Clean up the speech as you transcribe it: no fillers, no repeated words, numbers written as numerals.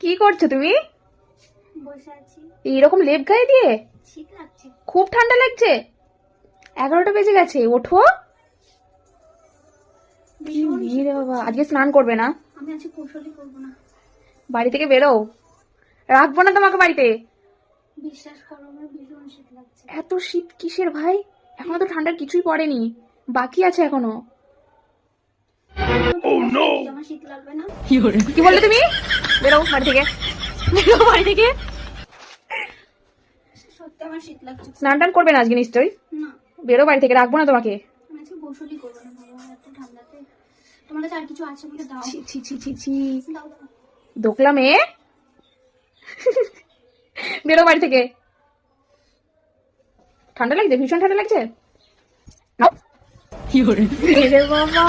কি করছো তুমি? বসে আছি। এইরকম লেপ গায়ে দিয়ে? শীত লাগছে। খুব ঠান্ডা লাগছে। 11টা বেজে গেছে, ওঠো। ভীষণ শীত রে বাবা, করছে। আজকে স্নান করবে না? আমি আজকে কৌশলই করবো না। বাড়ি থেকে বেরো, রাখবো না তোমাকে বাড়িতে। বিশ্বাস করো, আমার ভীষণ শীত লাগছে। এত শীত কিসের ভাই? এখনো তো ঠান্ডার কিছুই পড়েনি, বাকি আছে এখনো। আমার শীত লাগবে না। কি বললে তুমি? বেরো বাড়ি থেকে, বেরো বাড়ি থেকে। সত্যি আমার শীত লাগছে। স্নান টান করবে না আজকে নিশ্চয়ই? না, বেরো বাড়ি থেকে, রাখবো না তোমাকে। আমি আজকে কৌশলই করবো না। বাবা, এত ঠান্ডাতে তোমার কাছে আর কিছু আছে বলে দাও। ছি ছি ছি ছি ছি, দাও দাও। দোকলা মেয়ে। বেরো বাড়ি থেকে। ঠান্ডা লাগছে, ভীষণ ঠান্ডা লাগছে। নাও। রে বাবা।